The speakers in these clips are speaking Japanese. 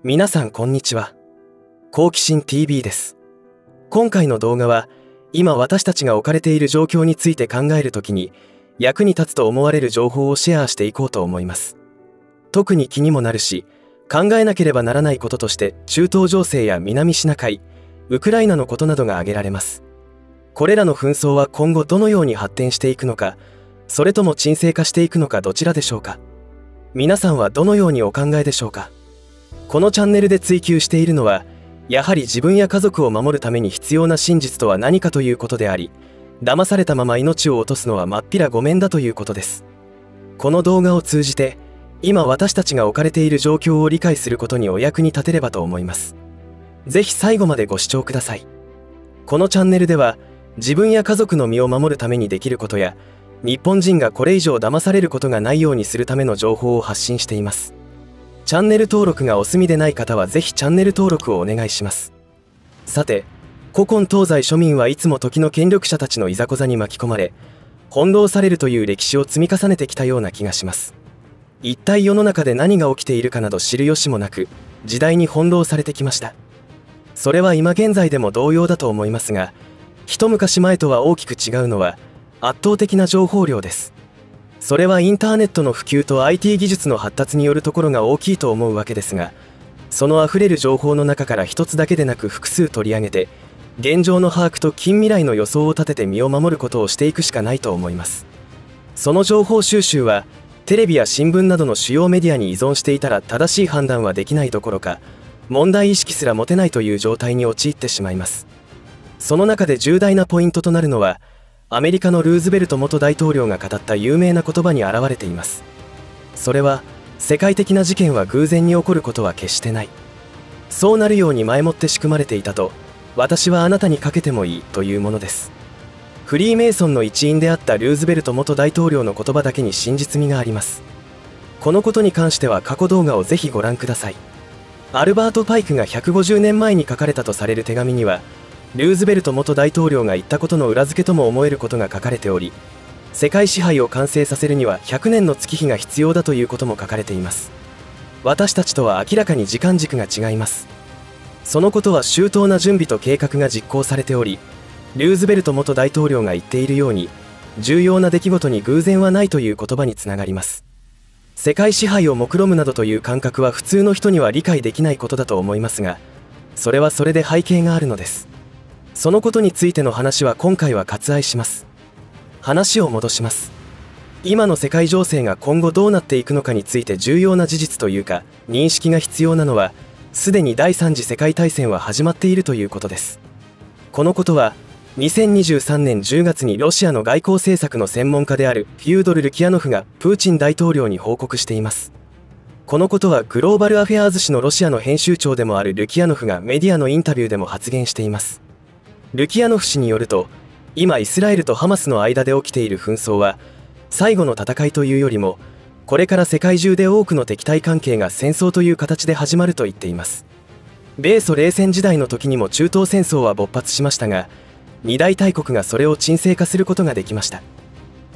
皆さんこんにちは。好奇心 TV です。今回の動画は、今私たちが置かれている状況について考えるときに役に立つと思われる情報をシェアしていこうと思います。特に気にもなるし、考えなければならないこととして中東情勢や南シナ海、ウクライナのことなどが挙げられます。これらの紛争は今後どのように発展していくのか、それとも沈静化していくのかどちらでしょうか。皆さんはどのようにお考えでしょうか。このチャンネルで追求しているのは、やはり自分や家族を守るために必要な真実とは何かということであり、騙されたまま命を落とすのはまっぴらごめんだということです。この動画を通じて、今私たちが置かれている状況を理解することにお役に立てればと思います。ぜひ最後までご視聴ください。このチャンネルでは、自分や家族の身を守るためにできることや、日本人がこれ以上騙されることがないようにするための情報を発信しています。チャンネル登録がお済みでない方はぜひチャンネル登録をお願いします。さて、古今東西庶民はいつも時の権力者たちのいざこざに巻き込まれ、翻弄されるという歴史を積み重ねてきたような気がします。一体世の中で何が起きているかなど知る由もなく、時代に翻弄されてきました。それは今現在でも同様だと思いますが、一昔前とは大きく違うのは、圧倒的な情報量です。それはインターネットの普及と IT 技術の発達によるところが大きいと思うわけですが、そのあふれる情報の中から一つだけでなく複数取り上げて、現状の把握と近未来の予想を立てて身を守ることをしていくしかないと思います。その情報収集は、テレビや新聞などの主要メディアに依存していたら正しい判断はできないどころか、問題意識すら持てないという状態に陥ってしまいます。その中で重大なポイントとなるのは、アメリカのルーズベルト元大統領が語った有名な言葉に表れています。それは、世界的な事件は偶然に起こることは決してない。そうなるように前もって仕組まれていたと、私はあなたにかけてもいいというものです。フリーメイソンの一員であったルーズベルト元大統領の言葉だけに真実味があります。このことに関しては過去動画をぜひご覧ください。アルバート・パイクが150年前に書かれたとされる手紙には、ルーズベルト元大統領が言ったことの裏付けとも思えることが書かれており、世界支配を完成させるには100年の月日が必要だということも書かれています。私たちとは明らかに時間軸が違います。そのことは周到な準備と計画が実行されており、ルーズベルト元大統領が言っているように、重要な出来事に偶然はないという言葉につながります。世界支配を目論むなどという感覚は普通の人には理解できないことだと思いますが、それはそれで背景があるのです。そのことについての話は今回は割愛します。話を戻します。今の世界情勢が今後どうなっていくのかについて重要な事実というか認識が必要なのは、すでに第3次世界大戦は始まっているということです。このことは2023年10月にロシアの外交政策の専門家であるフュードル・ルキヤノフがプーチン大統領に報告しています。このことはグローバルアフェアーズ誌のロシアの編集長でもあるルキヤノフがメディアのインタビューでも発言しています。ルキヤノフ氏によると、今イスラエルとハマスの間で起きている紛争は、最後の戦いというよりも、これから世界中で多くの敵対関係が戦争という形で始まると言っています。米ソ冷戦時代の時にも中東戦争は勃発しましたが、二大大国がそれを沈静化することができました。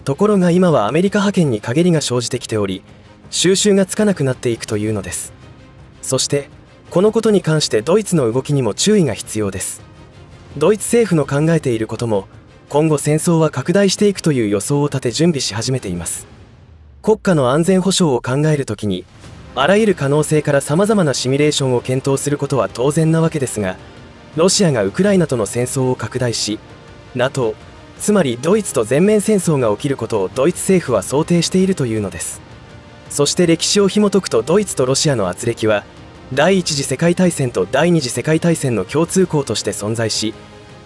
ところが今はアメリカ覇権に陰りが生じてきており、収拾がつかなくなっていくというのです。そして、このことに関してドイツの動きにも注意が必要です。ドイツ政府の考えていることも、今後戦争は拡大していくという予想を立て準備し始めています。国家の安全保障を考えるときに、あらゆる可能性から様々なシミュレーションを検討することは当然なわけですが、ロシアがウクライナとの戦争を拡大し、NATO、つまりドイツと全面戦争が起きることをドイツ政府は想定しているというのです。そして歴史を紐解くとドイツとロシアの圧力は、第一次世界大戦と第二次世界大戦の共通項として存在し、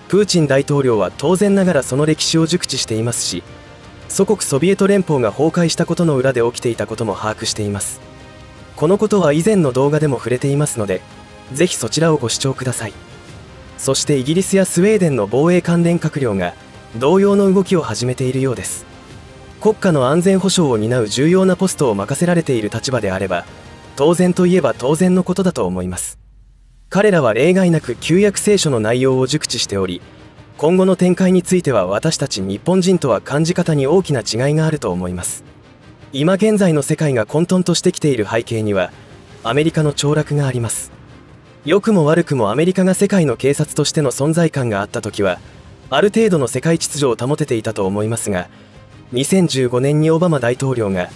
プーチン大統領は当然ながらその歴史を熟知していますし、祖国ソビエト連邦が崩壊したことの裏で起きていたことも把握しています。このことは以前の動画でも触れていますので、ぜひそちらをご視聴ください。そしてイギリスやスウェーデンの防衛関連閣僚が同様の動きを始めているようです。国家の安全保障を担う重要なポストを任せられている立場であれば、当然といえば当然のことだと思います。彼らは例外なく旧約聖書の内容を熟知しており、今後の展開については私たち日本人とは感じ方に大きな違いがあると思います。今現在の世界が混沌としてきている背景には、アメリカの凋落があります。良くも悪くもアメリカが世界の警察としての存在感があった時はある程度の世界秩序を保てていたと思いますが、2015年にオバマ大統領が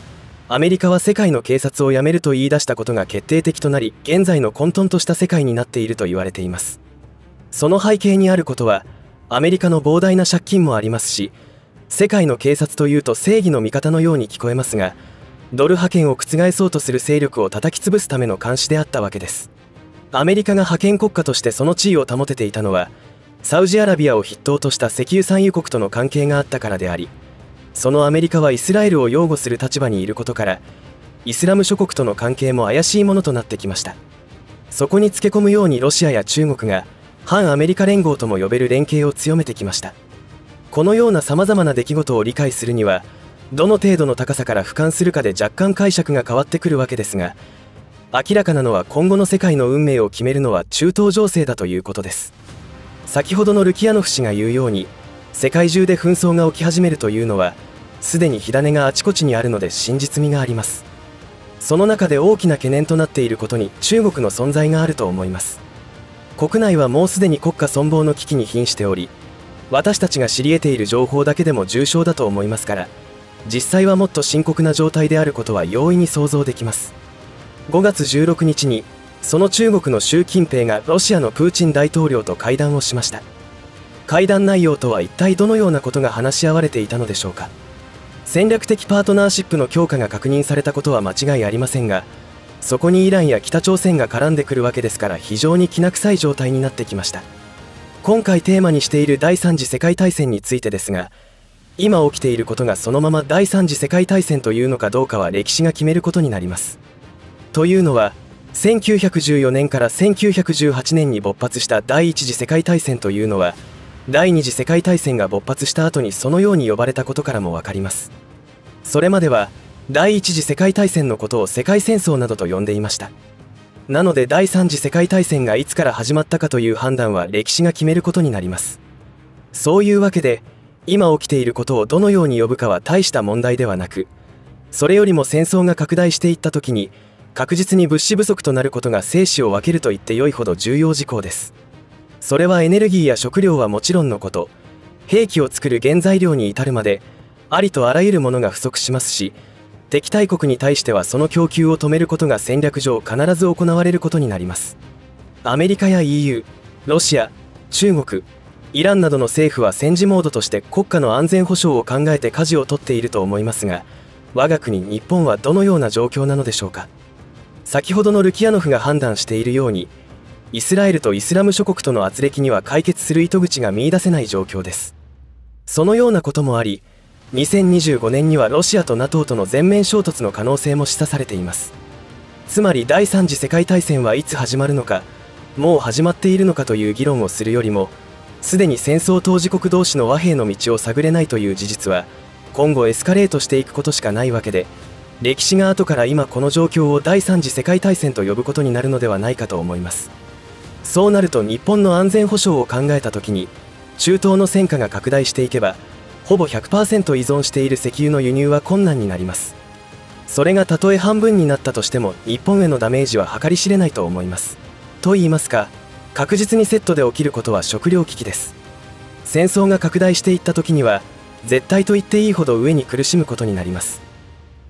アメリカは世界の警察をやめると言い出したことが決定的となり、現在の混沌とした世界になっていると言われています。その背景にあることはアメリカの膨大な借金もありますし、世界の警察というと正義の味方のように聞こえますが、ドル覇権を覆そうとする勢力を叩き潰すための監視であったわけです。アメリカが覇権国家としてその地位を保てていたのは、サウジアラビアを筆頭とした石油産油国との関係があったからであり、そのアメリカはイスラエルを擁護する立場にいることから、イスラム諸国との関係も怪しいものとなってきました。そこにつけ込むようにロシアや中国が反アメリカ連合とも呼べる連携を強めてきました。このようなさまざまな出来事を理解するには、どの程度の高さから俯瞰するかで若干解釈が変わってくるわけですが、明らかなのは今後の世界の運命を決めるのは中東情勢だということです。先ほどのルキヤノフ氏が言うように、世界中で紛争が起き始めるというのはすでに火種があちこちにあるので真実味があります。その中で大きな懸念となっていることに中国の存在があると思います。国内はもうすでに国家存亡の危機に瀕しており、私たちが知り得ている情報だけでも重症だと思いますから、実際はもっと深刻な状態であることは容易に想像できます。5月16日にその中国の習近平がロシアのプーチン大統領と会談をしました。会談内容とは一体どのようなことが話し合われていたのでしょうか。戦略的パートナーシップの強化が確認されたことは間違いありませんが、そこにイランや北朝鮮が絡んでくるわけですから、非常にきな臭い状態になってきました。今回テーマにしている第3次世界大戦についてですが、今起きていることがそのまま第3次世界大戦というのかどうかは歴史が決めることになります。というのは、1914年から1918年に勃発した第一次世界大戦というのは、第二次世界大戦が勃発した後にそのように呼ばれたことからも分かります。それまでは第一次世界大戦のことを世界戦争などと呼んでいました。なので第三次世界大戦がいつから始まったかという判断は歴史が決めることになります。そういうわけで、今起きていることをどのように呼ぶかは大した問題ではなく、それよりも戦争が拡大していった時に確実に物資不足となることが生死を分けると言ってよいほど重要事項です。それはエネルギーや食料はもちろんのこと、兵器を作る原材料に至るまでありとあらゆるものが不足しますし、敵対国に対してはその供給を止めることが戦略上必ず行われることになります。アメリカや EU、ロシア、中国、イランなどの政府は戦時モードとして国家の安全保障を考えて舵を取っていると思いますが、我が国日本はどのような状況なのでしょうか。先ほどのルキヤノフが判断しているように、イスラエルとイスラム諸国との圧力には解決する糸口が見出せない状況です。そのようなこともあり、2025年にはロシアと NATO との全面衝突の可能性も示唆されています。つまり第3次世界大戦はいつ始まるのか、もう始まっているのかという議論をするよりも、すでに戦争当事国同士の和平の道を探れないという事実は今後エスカレートしていくことしかないわけで、歴史が後から今この状況を第3次世界大戦と呼ぶことになるのではないかと思います。そうなると日本の安全保障を考えた時に、中東の戦火が拡大していけばほぼ 100% 依存している石油の輸入は困難になります。それがたとえ半分になったとしても日本へのダメージは計り知れないと思います。と言いますか、確実にセットで起きることは食糧危機です。戦争が拡大していった時には絶対と言っていいほど上に苦しむことになります。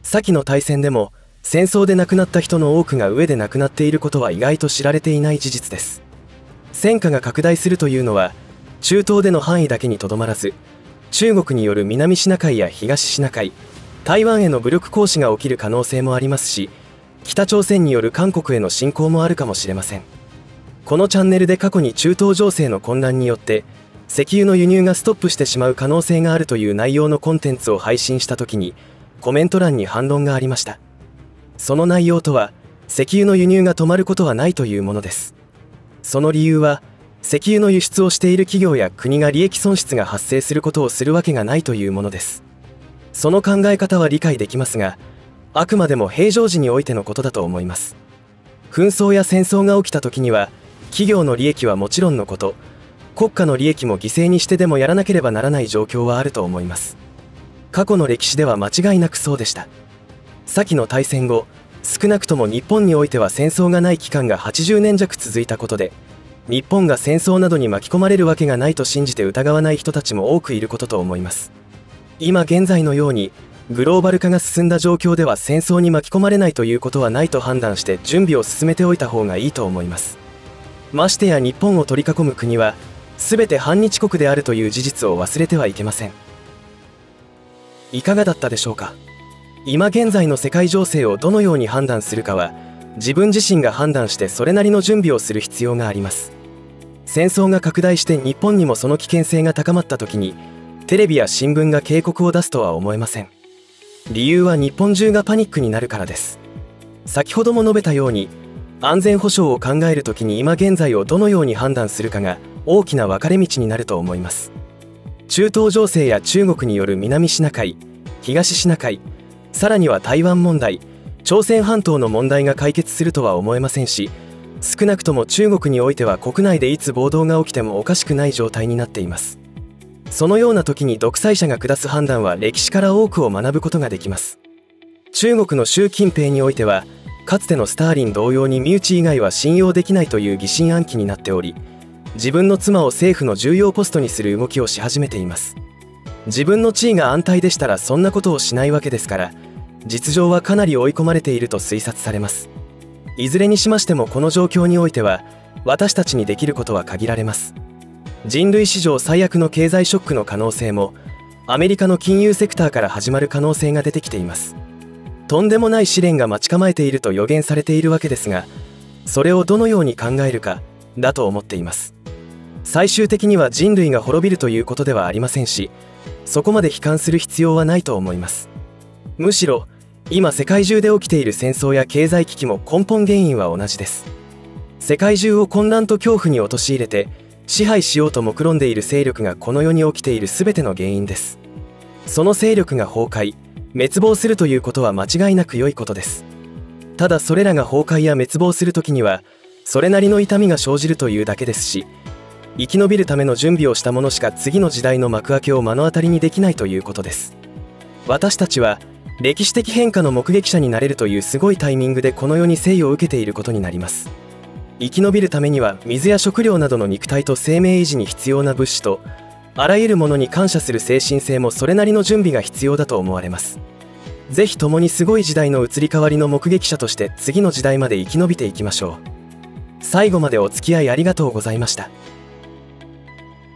先の大戦でも戦争で亡くなった人の多くが上で亡くなっていることは意外と知られていない事実です。戦火が拡大するというのは中東での範囲だけにとどまらず、中国による南シナ海や東シナ海、台湾への武力行使が起きる可能性もありますし、北朝鮮による韓国への侵攻もあるかもしれません。このチャンネルで過去に中東情勢の混乱によって石油の輸入がストップしてしまう可能性があるという内容のコンテンツを配信した時にコメント欄に反論がありました。その内容とは、石油の輸入が止まることはないというものです。その理由は、石油の輸出をしている企業や国が利益損失が発生することをするわけがないというものです。その考え方は理解できますが、あくまでも平常時においてのことだと思います。紛争や戦争が起きた時には、企業の利益はもちろんのこと、国家の利益も犠牲にしてでもやらなければならない状況はあると思います。過去の歴史では間違いなくそうでした。先の大戦後、少なくとも日本においては戦争がない期間が80年弱続いたことで、日本が戦争などに巻き込まれるわけがないと信じて疑わない人たちも多くいることと思います。今現在のようにグローバル化が進んだ状況では戦争に巻き込まれないということはないと判断して準備を進めておいた方がいいと思います。ましてや日本を取り囲む国は全て反日国であるという事実を忘れてはいけません。いかがだったでしょうか。今現在の世界情勢をどのように判断するかは自分自身が判断してそれなりの準備をする必要があります。戦争が拡大して日本にもその危険性が高まった時にテレビや新聞が警告を出すとは思えません。理由は日本中がパニックになるからです。先ほども述べたように安全保障を考えるときに今現在をどのように判断するかが大きな分かれ道になると思います。中東情勢や中国による南シナ海、東シナ海、さらには台湾問題、朝鮮半島の問題が解決するとは思えませんし、少なくとも中国においては国内でいつ暴動が起きてもおかしくない状態になっています。そのような時に独裁者が下す判断は歴史から多くを学ぶことができます。中国の習近平においてはかつてのスターリン同様に身内以外は信用できないという疑心暗鬼になっており、自分の妻を政府の重要ポストにする動きをし始めています。自分の地位が安泰でしたらそんなことをしないわけですから、実情はかなり追い込まれていると推察されます。いずれにしましてもこの状況においては私たちにできることは限られます。人類史上最悪の経済ショックの可能性もアメリカの金融セクターから始まる可能性が出てきています。とんでもない試練が待ち構えていると予言されているわけですが、それをどのように考えるかだと思っています。最終的には人類が滅びるということではありませんし、そこまで悲観する必要はないと思います。むしろ今世界中で起きている戦争や経済危機も根本原因は同じです。世界中を混乱と恐怖に陥れて支配しようと目論んでいる勢力がこの世に起きている全ての原因です。その勢力が崩壊、滅亡するということは間違いなく良いことです。ただそれらが崩壊や滅亡する時にはそれなりの痛みが生じるというだけですし、生き延びるための準備をした者しか次の時代の幕開けを目の当たりにできないということです。私たちは歴史的変化の目撃者になれるというすごいタイミングでこの世に生を受けていることになります。生き延びるためには水や食料などの肉体と生命維持に必要な物資とあらゆるものに感謝する精神性もそれなりの準備が必要だと思われます。ぜひ共にすごい時代の移り変わりの目撃者として次の時代まで生き延びていきましょう。最後までお付き合いありがとうございました。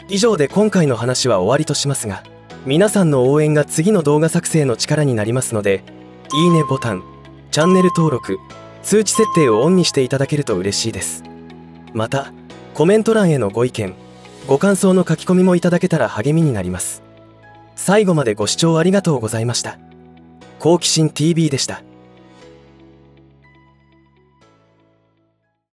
以上で今回の話は終わりとしますが、皆さんの応援が次の動画作成の力になりますので、いいねボタン、チャンネル登録、通知設定をオンにしていただけると嬉しいです。また、コメント欄へのご意見、ご感想の書き込みもいただけたら励みになります。最後までご視聴ありがとうございました。好奇心 TV でした。